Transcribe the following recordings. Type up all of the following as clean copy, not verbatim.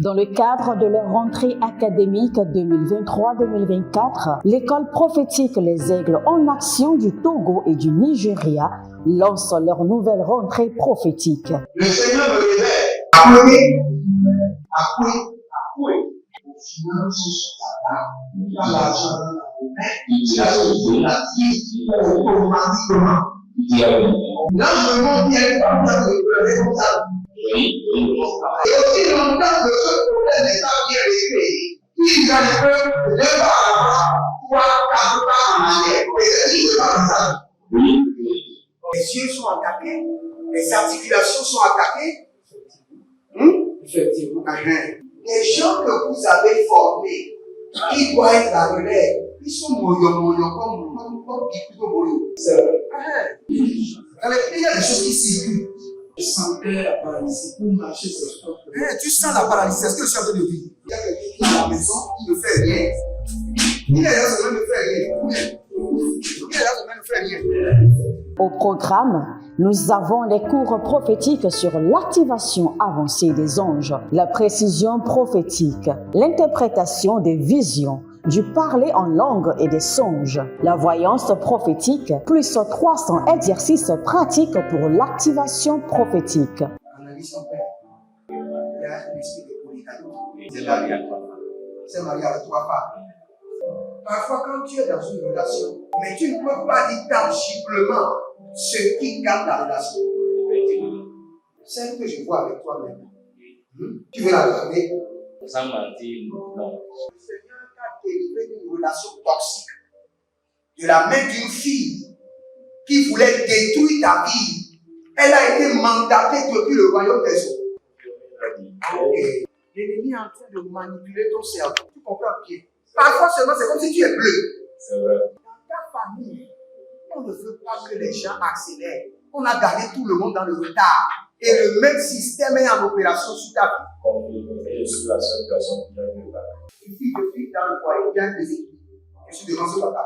Dans le cadre de leur rentrée académique 2023-2024, l'école prophétique Les Aigles en Action du Togo et du Nigeria lance leur nouvelle rentrée prophétique. Le Seigneur me révèle. Appuyez. Finance, dans l'argent, automatiquement. Là, je me montre bien comme ça, le responsable. Et aussi longtemps que ce problème n'est pas bien réglé, ils arrivent de pas avoir 3, 4 pas en arrière. Et c'est pas comme ça. Les yeux sont attaqués, les articulations sont attaquées. Effectivement. Les gens que vous avez formés, qui doivent être la relève, ils sont moyons comme plutôt moyons. C'est vrai. Dans les pays, il y a des choses qui circulent. Je sentais la paralysie pour marcher sur le sport. Tu sens la paralysie, c'est ce que je suis en train de dire. Il y a quelqu'un qui est à la maison, qui ne fait rien. Il est là, ça ne fait rien. Il est là, ça ne fait rien. Au programme, nous avons les cours prophétiques sur l'activation avancée des anges, la précision prophétique, l'interprétation des visions, du parler en langue et des songes, la voyance prophétique, plus 300 exercices pratiques pour l'activation prophétique. Analyse son père. Il y a un esprit de polygamie. C'est marié à 3 femmes. Parfois, quand tu es dans une relation, mais tu ne peux pas dire tangiblement ce qui garde la relation. Celle que je vois avec toi maintenant. Tu veux la regarder? Sans mentir, non. Le Seigneur t'a délivré d'une relation toxique. De la main d'une fille qui voulait détruire ta vie. Elle a été mandatée depuis le royaume des eaux. Et l'ennemi est en train de manipuler ton cerveau. Tu comprends bien? Parfois seulement, c'est comme si tu es bleu. C'est vrai. Dans ta famille, on ne veut pas que les gens accélèrent. On a gardé tout le monde dans le retard. Et le même système est en opération sur ta vie. Je suis la seule personne qui a vu ça. Une fille de fille dans le foyer, il y a des équipes. Je suis devant ce papa.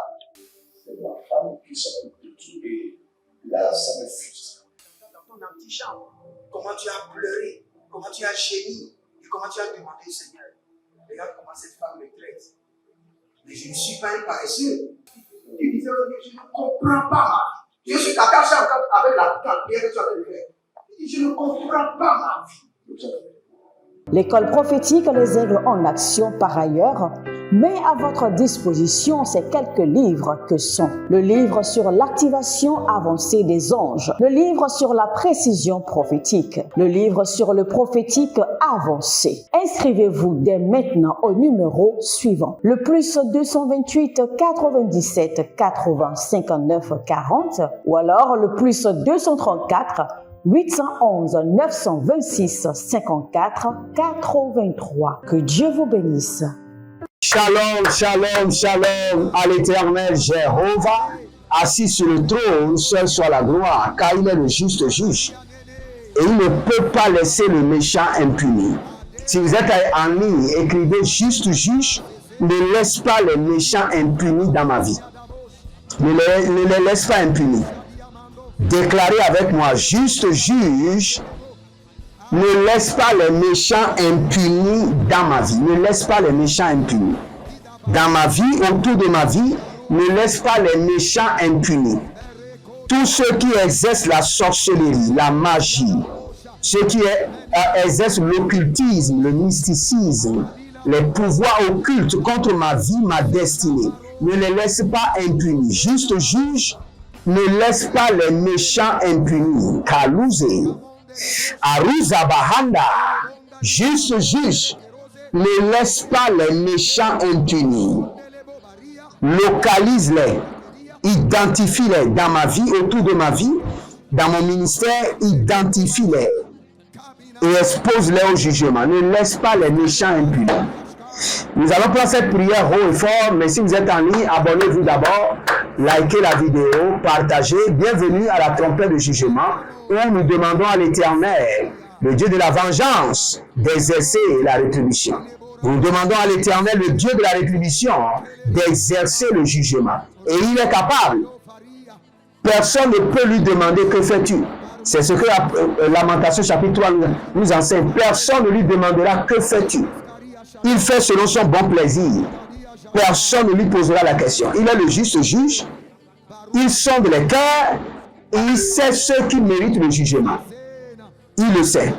C'est ma femme qui s'occupe de tout et là, ça me frustre. Dans ton antichambre, comment tu as pleuré, comment tu as gémi et comment tu as demandé au Seigneur. Regarde comment cette femme me traite. Mais je ne suis pas un paresseux. Tu disais, je ne comprends pas ma vie. Je suis attaché avec la prière que tu as fait de faire. Je ne comprends pas ma vie. L'école prophétique Les Aigles en Action, par ailleurs, met à votre disposition ces quelques livres que sont le livre sur l'activation avancée des anges, le livre sur la précision prophétique, le livre sur le prophétique avancé. Inscrivez-vous dès maintenant au numéro suivant, le plus 228 97 80 59 40 ou alors le plus 234 811 926 54 83. Que Dieu vous bénisse. Shalom, shalom, shalom à l'Éternel Jéhovah, assis sur le trône, seul soit la gloire, car il est le juste juge. Et il ne peut pas laisser le méchant impuni. Si vous êtes en ligne, écrivez juste juge, ne laisse pas les méchants impunis dans ma vie. Ne les laisse pas impunis. Déclarez avec moi, juste juge, ne laisse pas les méchants impunis dans ma vie. Ne laisse pas les méchants impunis. Dans ma vie, autour de ma vie, ne laisse pas les méchants impunis. Tous ceux qui exercent la sorcellerie, la magie, ceux qui exercent l'occultisme, le mysticisme, les pouvoirs occultes contre ma vie, ma destinée, ne les laisse pas impunis. Juste juge, ne laisse pas les méchants impunis. Kalouze, Aruza Bahanda, juste juge, ne laisse pas les méchants impunis. Localise-les, identifie-les dans ma vie, autour de ma vie, dans mon ministère, identifie-les et expose-les au jugement. Ne laisse pas les méchants impunis. Nous allons prendre cette prière haut et fort, mais si vous êtes en ligne, abonnez-vous d'abord, likez la vidéo, partagez. Bienvenue à la trompette de jugement où nous demandons à l'Éternel, le Dieu de la vengeance, d'exercer la rétribution. Nous demandons à l'Éternel, le Dieu de la rétribution, d'exercer le jugement. Et il est capable. Personne ne peut lui demander que fais-tu. C'est ce que Lamentation chapitre 3 nous enseigne. Personne ne lui demandera que fais-tu. Il fait selon son bon plaisir. Personne ne lui posera la question. Il est le juste juge. Il sonde les cœurs et il sait ceux qui méritent le jugement. Il le sait.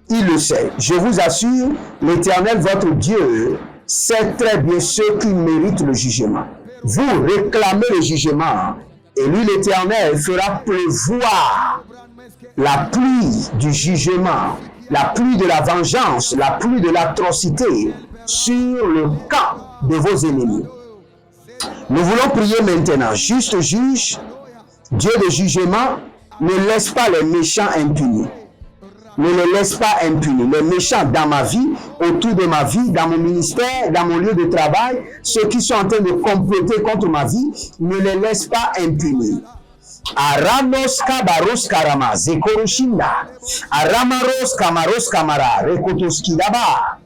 Il le sait. Je vous assure, l'Éternel, votre Dieu, sait très bien ceux qui méritent le jugement. Vous réclamez le jugement et lui, l'Éternel, fera pleuvoir la pluie du jugement, la pluie de la vengeance, la pluie de l'atrocité sur le camp de vos ennemis. Nous voulons prier maintenant. Juste juge, Dieu de jugement, ne laisse pas les méchants impunis. Ne les laisse pas impunis. Les méchants dans ma vie, autour de ma vie, dans mon ministère, dans mon lieu de travail, ceux qui sont en train de comploter contre ma vie, ne les laisse pas impunis. Aranos kabaros karama zekoroshinda. Aramaros kamaros kamara rekotoskidaba.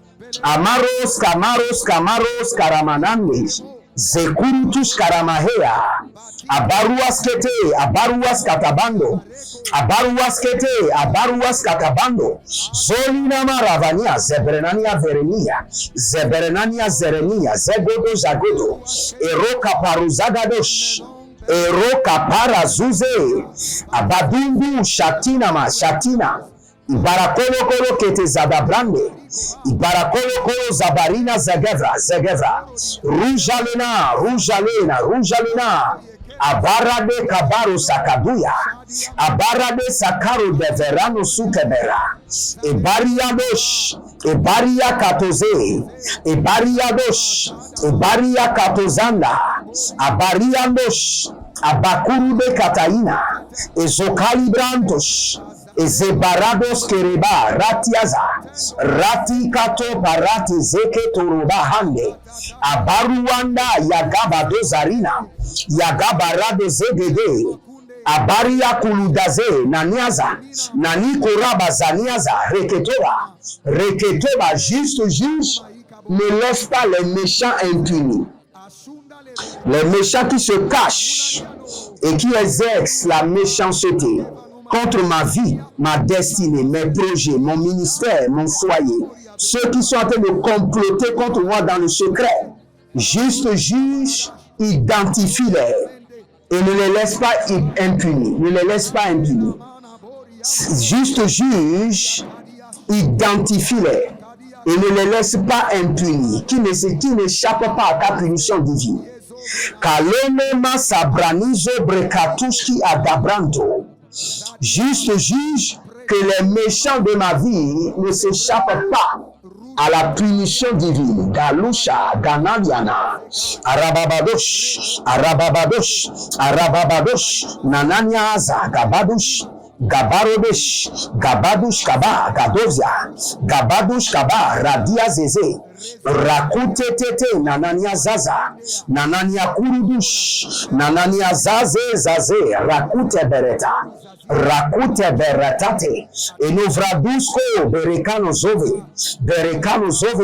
Amaros kamaros kamaros karamanandes. Zekurutus karamahea. Abaruas kete, abaruas katabando. Abaruas kete, abaruas katabando. Zolina maravania, zebrenania verenia. Zebrenania zerenia, zegodo zagodo. Eroka paruzagadosh. Eroka parazuze. Abadungu shatina shatina. Ibarakolo kolo kete zadabrande. Ibarakolo kolo zabarina zegevra. Rujalena. Abarade kabaro sakaduya. Abarade sakaro de verano sukebera. Ebaria katoze. Ebaria katozanda. Abariandosh. Abakuru de kataina. Ezokalibrantosh. Ezebarados kereba ratiaza rati kato parati zeke toruba hande abaruanda yagaba dozarina yagabarado zegede abaria kuludaze naniaza nani koraba zaniaza reketoba juste juge ne laisse pas les méchants impunis. Les méchants qui se cachent et qui exercent la méchanceté contre ma vie, ma destinée, mes projets, mon ministère, mon foyer, ceux qui sont en train de comploter contre moi dans le secret, juste juge, identifie-les et ne les laisse pas impunis. Ne les laisse pas impunis. Juste juge, identifie-les et ne les laisse pas impunis, qui n'échappent pas à ta punition divine. Kalonema sabranizo brekatushki adabranto. Juste juge que les méchants de ma vie ne s'échappent pas à la punition divine. Galusha, Ganaliana, Arababadosh, Nananiaza, Gabadush Kaba, Gadovia, Gabadush Kaba, Radia Zeze, Rakute Tete, Nanania Zaza, Nanania Kurudush, Nanania Zaze, Rakute Bereta, Rakute Beretate, Enovradusko, Berekano Zove,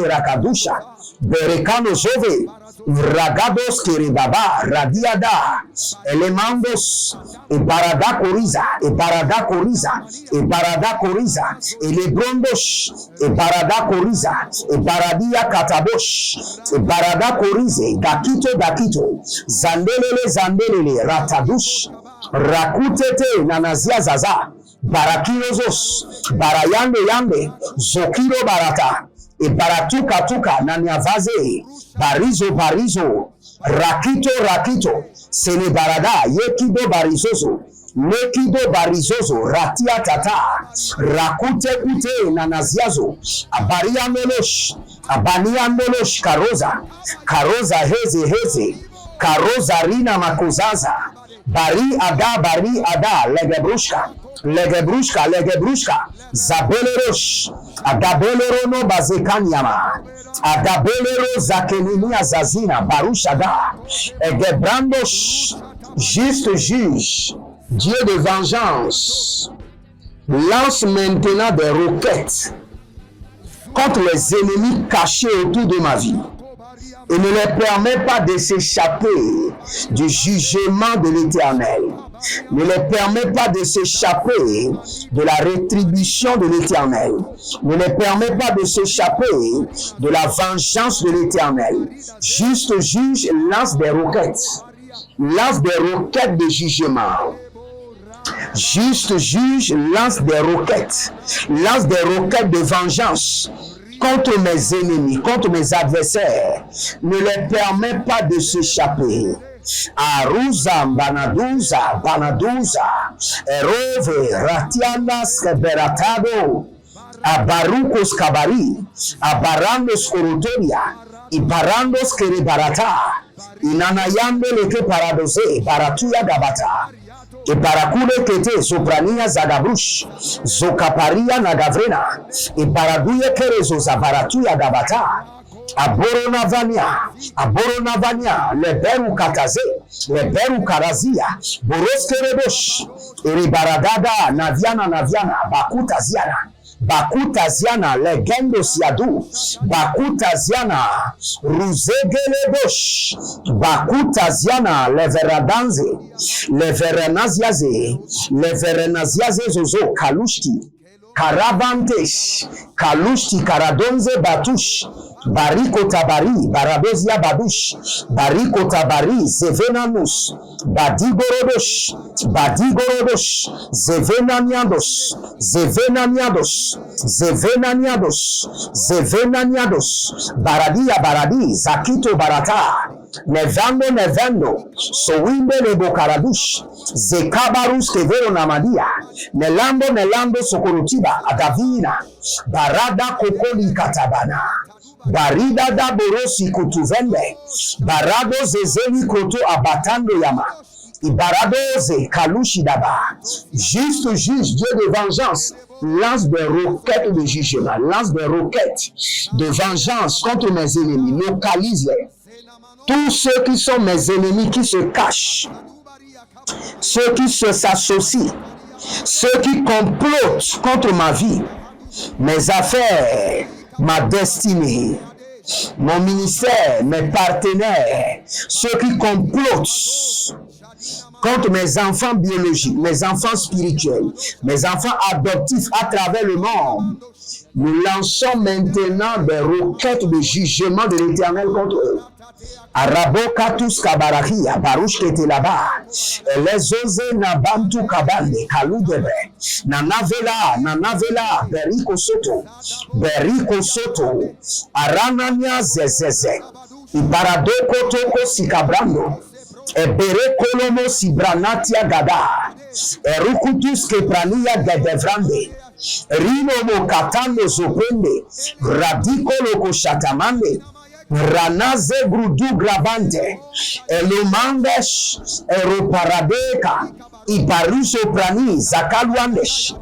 Rakadusha, Berekano Zove, Ragados Kiribaba, Radiada, Elemandos, Ebarada Koriza, Elebrondos, Ebarada Koriza, Ebaradia Katabosh, Ebarada Korize, Dakito, Zandelele, Ratadush, Rakutete, Nanazia Zaza, Barakinozos, Barayande, Zokiro Barata, Ebaratuka, Nanyavaze, Barizo, Rakito, Senebarada, Yekido Barizoso, Ratia Tata, Rakute Kute, Nanaziazo, Abanianolosh, Karoza Heze, Karoza Rina Makozaza, Bari Ada, Legebrushka, Zabelerosh, Adabelerono Bazekanyama, Adabelero Zakeninia Zazina, Barushada, Egebrandosh, juste juge, Dieu de vengeance, lance maintenant des roquettes contre les ennemis cachés autour de ma vie et ne les permet pas de s'échapper du jugement de l'Éternel. ne les permet pas de s'échapper de la rétribution de l'Éternel, ne les permet pas de s'échapper de la vengeance de l'Éternel. Juste juge lance des roquettes de jugement. Juste juge lance des roquettes de vengeance contre mes ennemis, contre mes adversaires, ne les permet pas de s'échapper. Aruza, Banaduza, Erove, Ratianas, Beratado, Abarucos Kabari, Abarandos Korotoria, Ibarandos Kerebarata, Inanayando Leke Paradose, Baratuya Gabata, Iparakule Kete, Soprania Zagabush, Zokaparia Nagavrena, Iparaduye Kerezo Zabaratuya Gabata, Aboronavania, le Beru Kataze, le Beru Karazia, Boroskeredosh, Eribaradada, Naviana, Bakutaziana, Legendo Siadu, Bakutaziana, Ruzegeledosh, Bakutaziana, Leverenaziaze, Zozo, Kalushki, Karabantesh, Kalushki, Karadonze, Batush, Bariko Tabari, Barabezia Badush, Bariko Tabari, Zevenanus, Badigorodosh, Zevenaniados, Baradi, Zakito Barata, Nevando, Sowinde Lebokaradush, Zekabarus Kevero Namadia, Nelando Sokorotiba, Adavina, Barada Kokoli Katabana, Barida da Borosi Kutuvende, Barado Zezeli Koto Abatando Yama, Ibaradoze Kalushidaba, juste juge, Dieu de vengeance, lance des roquettes de jugement, lance des roquettes de vengeance contre mes ennemis, localise-les. Tous ceux qui sont mes ennemis, qui se cachent, ceux qui s'associent, ceux qui complotent contre ma vie, mes affaires, ma destinée, mon ministère, mes partenaires, ceux qui complotent contre mes enfants biologiques, mes enfants spirituels, mes enfants adoptifs à travers le monde. Nous lançons maintenant des roquettes de jugement de l'Éternel contre eux. Arabokatus Kabarahia, Baruch Ketelaba, Elezoze Nabantu Kabande, Kaludebe, Nanavela, Beriko Soto, Aranania Zezeze, Ibaradoko Toko Sikabrando, Ebere Kolomo Sibranatia Gada, Erukutus Keprania Gedevrande, Rino Mokatando Zoprende, Radiko Loko Shatamande, Ranaze Grudu Gravante, Elomandesh, Eroparadeka, Ibaruso Prani, Zakaluandesh,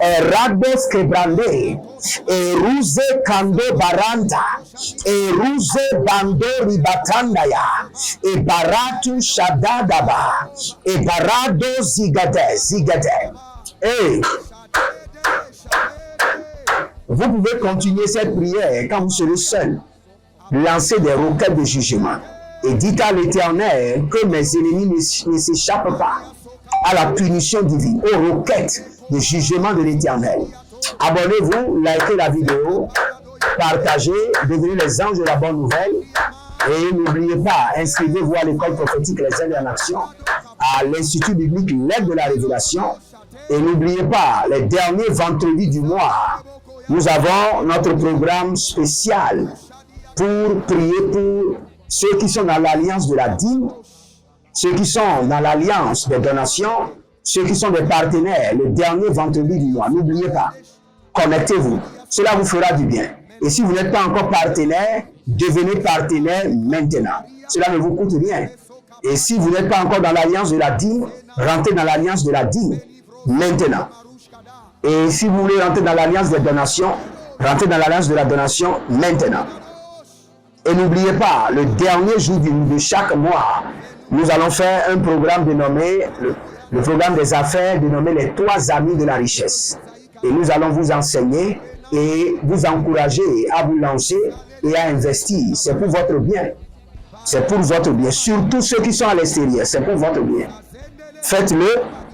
Erados Kebrande, Eruze Kando Baranta, Eruze Bando Ribatandaya, Ebaratu Shadadaba, Ebarado Zigade. Hey! Vous pouvez continuer cette prière quand vous serez seul. Lancez des roquettes de jugement. Et dites à l'Éternel que mes ennemis ne s'échappent pas à la punition divine, aux roquettes de jugement de l'Éternel. Abonnez-vous, likez la vidéo, partagez, devenez les anges de la bonne nouvelle. Et n'oubliez pas, inscrivez-vous à l'école prophétique Les Ailes en Action, à l'Institut biblique L'aide de la Révélation. Et n'oubliez pas, les derniers vendredis du mois, nous avons notre programme spécial pour prier pour ceux qui sont dans l'alliance de la dîme, ceux qui sont dans l'alliance des donations, ceux qui sont des partenaires, le dernier vendredi du mois. N'oubliez pas, connectez-vous, cela vous fera du bien. Et si vous n'êtes pas encore partenaire, devenez partenaire maintenant. Cela ne vous coûte rien. Et si vous n'êtes pas encore dans l'alliance de la dîme, rentrez dans l'alliance de la dîme maintenant. Et si vous voulez rentrer dans l'alliance des donations, rentrez dans l'alliance de la donation maintenant. Et n'oubliez pas, le dernier jour de chaque mois, nous allons faire un programme dénommé, le programme des affaires dénommé les 3 amis de la richesse. Et nous allons vous enseigner et vous encourager à vous lancer et à investir. C'est pour votre bien. C'est pour votre bien. Surtout ceux qui sont à l'extérieur, c'est pour votre bien. Faites-le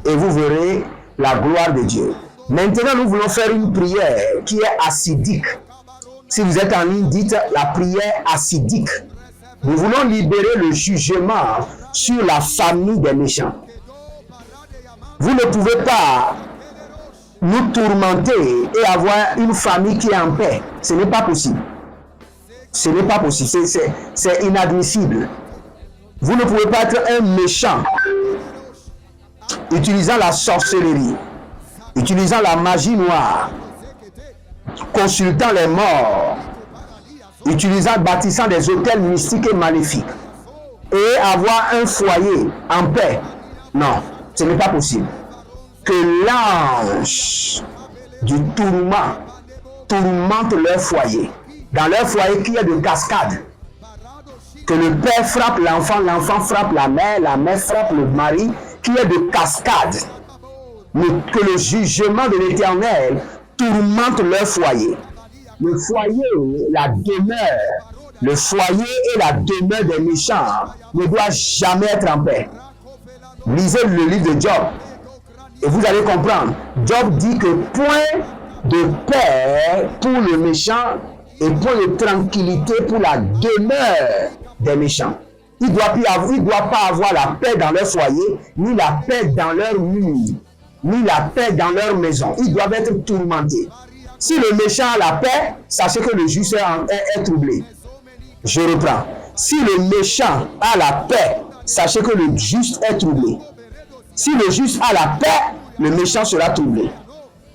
et vous verrez la gloire de Dieu. Maintenant, nous voulons faire une prière qui est acidique. Si vous êtes en ligne, dites la prière acidique. Nous voulons libérer le jugement sur la famille des méchants. Vous ne pouvez pas nous tourmenter et avoir une famille qui est en paix. Ce n'est pas possible. Ce n'est pas possible. C'est inadmissible. Vous ne pouvez pas être un méchant utilisant la sorcellerie, utilisant la magie noire, consultant les morts, bâtissant des hôtels mystiques et maléfiques et avoir un foyer en paix. Non, ce n'est pas possible. Que l'ange du tourment tourmente leur foyer. Dans leur foyer, qu'il y ait de cascades. Que le père frappe l'enfant frappe la mère frappe le mari, qu'il y ait de cascades. Mais que le jugement de l'Éternel tourmente leur foyer. Le foyer, la demeure, le foyer et la demeure des méchants ne doivent jamais être en paix. Lisez le livre de Job et vous allez comprendre. Job dit que point de paix pour le méchant et point de tranquillité pour la demeure des méchants. Il ne doit pas avoir la paix dans leur foyer, ni la paix dans leur mur, ni la paix dans leur maison. Ils doivent être tourmentés. Si le méchant a la paix, sachez que le juste est troublé. Je reprends. Si le méchant a la paix, sachez que le juste est troublé. Si le juste a la paix, le méchant sera troublé.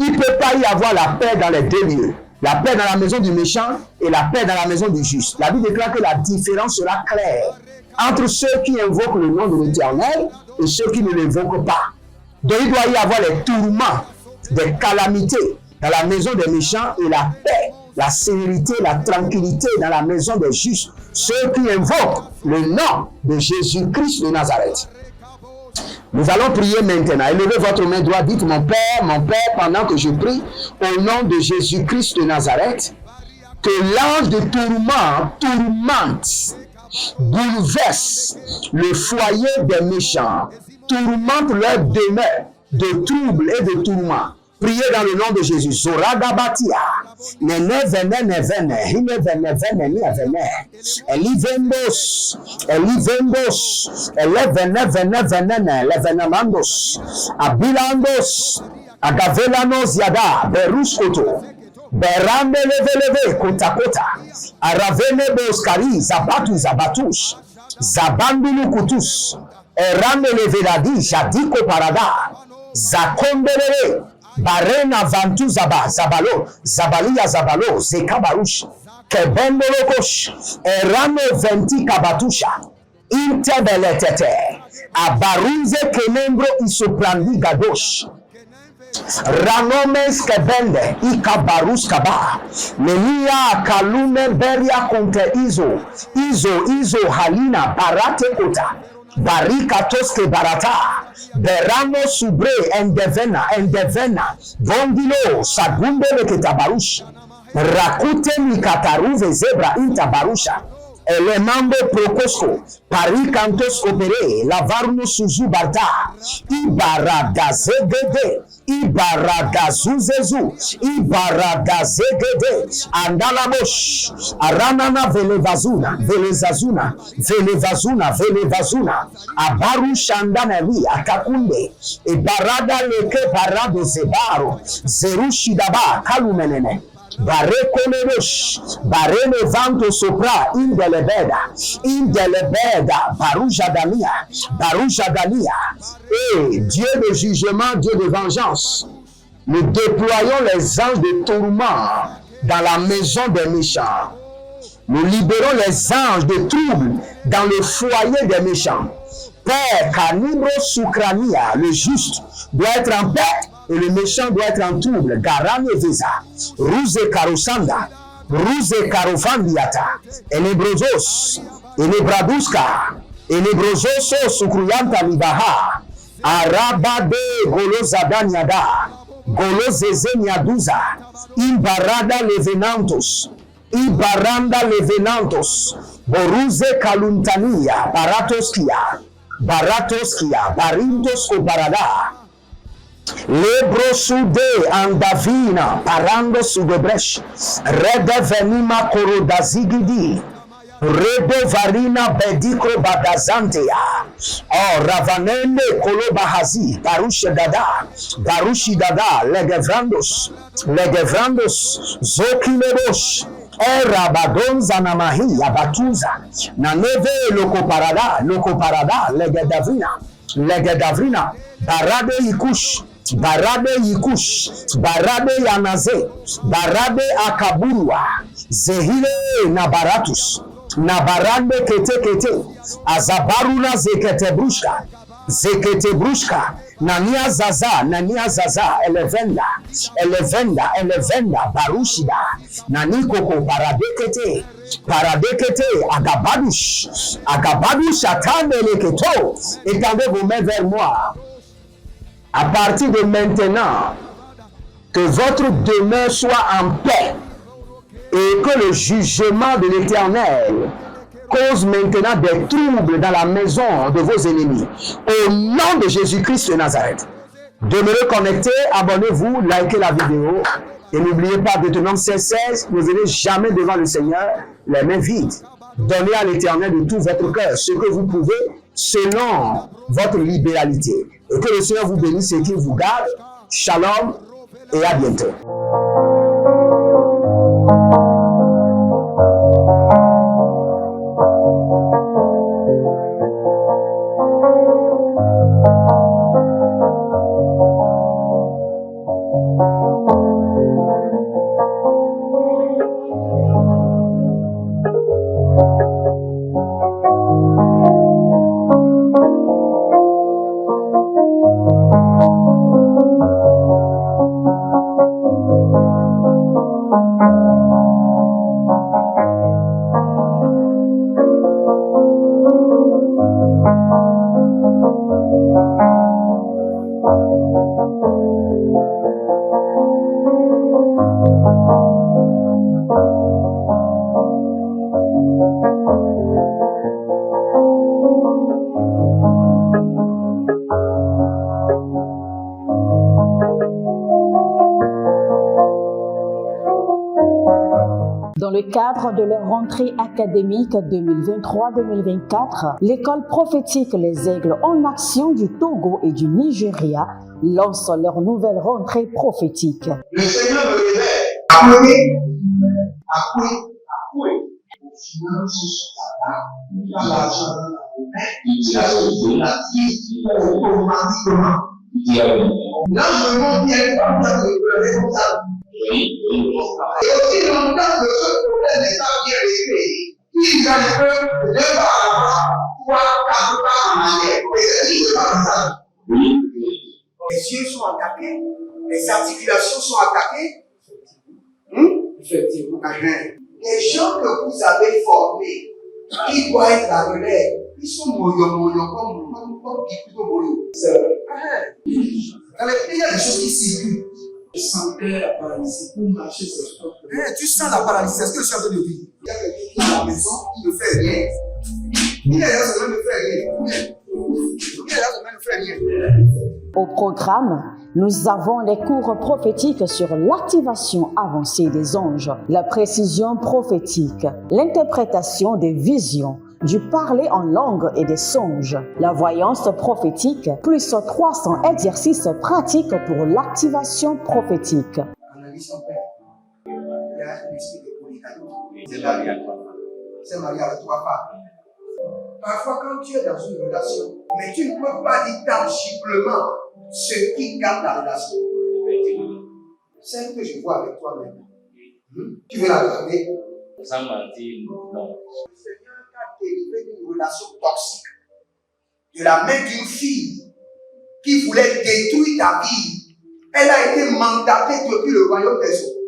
Il ne peut pas y avoir la paix dans les deux lieux. La paix dans la maison du méchant et la paix dans la maison du juste. La Bible déclare que la différence sera claire entre ceux qui invoquent le nom de l'Éternel et ceux qui ne l'invoquent pas. Donc il doit y avoir les tourments, des calamités dans la maison des méchants et la paix, la sérénité, la tranquillité dans la maison des justes. Ceux qui invoquent le nom de Jésus-Christ de Nazareth. Nous allons prier maintenant. Élevez votre main droite. Dites mon Père, pendant que je prie, au nom de Jésus-Christ de Nazareth, que l'ange de tourment tourmente, bouleverse le foyer des méchants, tourmente leur demeure de troubles et de tourments. Priez dans le nom de Jésus. Zoradabatia. Abilandos. Agavelanos yada. Beruskoto. Berande leve kota. Aravene boskari. Zabatush. Zabandulu kutus. Erame leveladi. Jadiko parada. Zakondele. Barena vantu zabalo, zabalia zabalo, zekabarush, kebendolokosh, erano venti kabatusha, intebeletete, abarunze kenembro isoprandi gadosh, ranomes kebende, ikabarus kaba, menia kalume beria konte izo halina barate kota, barika toske barata, berano subre endevena, vondilo sagunde leketabarush, rakute mikataruve zebra intabarusha, elemambo prokosko, parikantos opere, lavarno suzu barta, ibaragazegede, ibaragazuzezu, ibaragazegede, andalabosh, aranana velevazuna, abarushandaneli, akakunde, ibarada leke parado zebaro, zerushidaba, kalumenene, Barekolerosh, barene vanto sopra, indelebeda, barujadania. Et Dieu de jugement, Dieu de vengeance, nous déployons les anges de tourment dans la maison des méchants. Nous libérons les anges de trouble dans le foyer des méchants. Père, Canibro Sukrania, le juste, doit être en paix et le méchant doit être en trouble. Garane Visa, Ruse Karosanda, Ruse Karofandiata, Elebrozos, Elebraduska, Elebrozoso Sukruyanta Libaha, Arabade Golozadaniada, Golozezeniaduza, Ibarada Levenantos, Boruze kaluntania, baratoskia, barindos obarada. Lebro sude andavina, parando sudebresh, rede venima korodazigidi, rede varina bediko badazantea, oh ravanende kolobahazi, barushi dada, legevrandos, zokiledosh, Rabadon zanamahi, abatuza, naneve lokoparada, legedavina, barade yikush, barade yanaze, barade akaburua, zehile nabaratus, nabarande kete, azabaruna zekete brushka, nania zaza, elevenda, barushida, nanikoko paradekete, agabadush, atandeleketo, étendez vos mains vers moi. À partir de maintenant, que votre demeure soit en paix et que le jugement de l'Éternel cause maintenant des troubles dans la maison de vos ennemis. Au nom de Jésus-Christ de Nazareth. Demeurez connectés, abonnez-vous, likez la vidéo et n'oubliez pas de Deutéronome 16:16, ne venez jamais devant le Seigneur les mains vides. Donnez à l'Éternel de tout votre cœur ce que vous pouvez selon votre libéralité. Et que le Seigneur vous bénisse et qu'il vous garde. Shalom et à bientôt. Dans le cadre de leur rentrée académique 2023-2024, l'école prophétique Les Aigles en Action du Togo et du Nigeria lance leur nouvelle rentrée prophétique. Le Seigneur me révèle. Appelez. Finance, l'argent, la vie, automatiquement. Là, je monte bien comme ça, le responsable. Et aussi longtemps que ce problème n'est pas bien réglé, ils arrivent de par là, 3, 4 pas en arrière. Et c'est ce qui se passe ça. Les yeux sont attaqués, les articulations sont attaquées. Effectivement. Les gens que vous avez formés, qui doivent être la relève, ils sont moyo comme plutôt moyo. C'est vrai. Dans les pays, il y a des choses qui circulent. Je sentais la paralysie pour marcher sur ce corps. Tu sens la paralysie, c'est ce que je suis en train de dire. Il y a quelqu'un qui est à la maison, qui ne fait rien. Il y a des gens qui ne fait rien. Au programme, nous avons les cours prophétiques sur l'activation avancée des anges, la précision prophétique, l'interprétation des visions, du parler en langue et des songes, la voyance prophétique, plus 300 exercices pratiques pour l'activation prophétique. Analyse son père. Il y a un esprit de polygamie. C'est marié à 3 femmes. C'est marié à 3 femmes. Parfois, quand tu es dans une relation, mais tu ne peux pas dire tangiblement ce qui garde la relation. Celle que je vois avec toi maintenant. Tu veux la regarder? Sans mentir, non. Le Seigneur t'a délivré d'une relation toxique. De la main d'une fille qui voulait détruire ta vie. Elle a été mandatée depuis le royaume des eaux.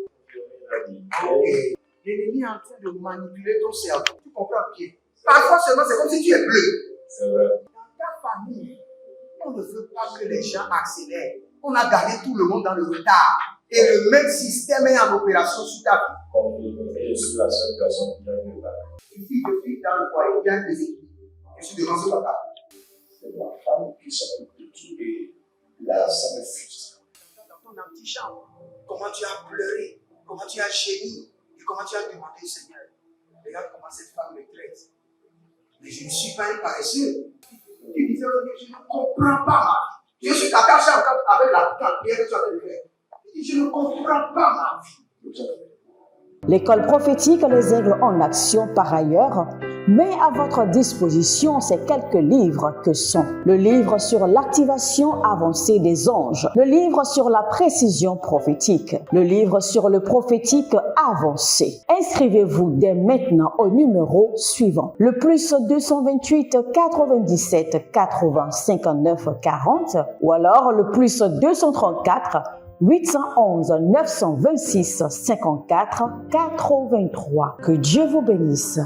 L'ennemi est en train de manipuler ton cerveau. Tu comprends bien? Parfois seulement, c'est comme si tu es bleu. C'est vrai. Dans ta famille, on ne veut pas que les gens accélèrent. On a gardé tout le monde dans le retard. Et le même système est en opération sur ta vie. Comme je suis la seule personne qui a vu ça. Une fille de fille déséquilibre dans le foyer, il y a un déséquilibre. Je suis devant ce papa. C'est ma femme qui s'occupe de tout et là, ça me frustre. Dans ton antichambre, comment tu as pleuré, comment tu as gémi et comment tu as demandé, Seigneur, regarde comment cette femme me traite. Mais je ne suis pas un paresseux. Tu disais, je ne comprends pas ma vie. Je suis attaché avec la prière que tu as fait de faire. Je ne comprends pas ma vie. L'école prophétique Les Aigles en Action, par ailleurs, met à votre disposition ces quelques livres que sont le livre sur l'activation avancée des anges, le livre sur la précision prophétique, le livre sur le prophétique avancé. Inscrivez-vous dès maintenant au numéro suivant, le plus 228 97 80 59 40 ou alors le plus 234 811 926 54 83. Que Dieu vous bénisse.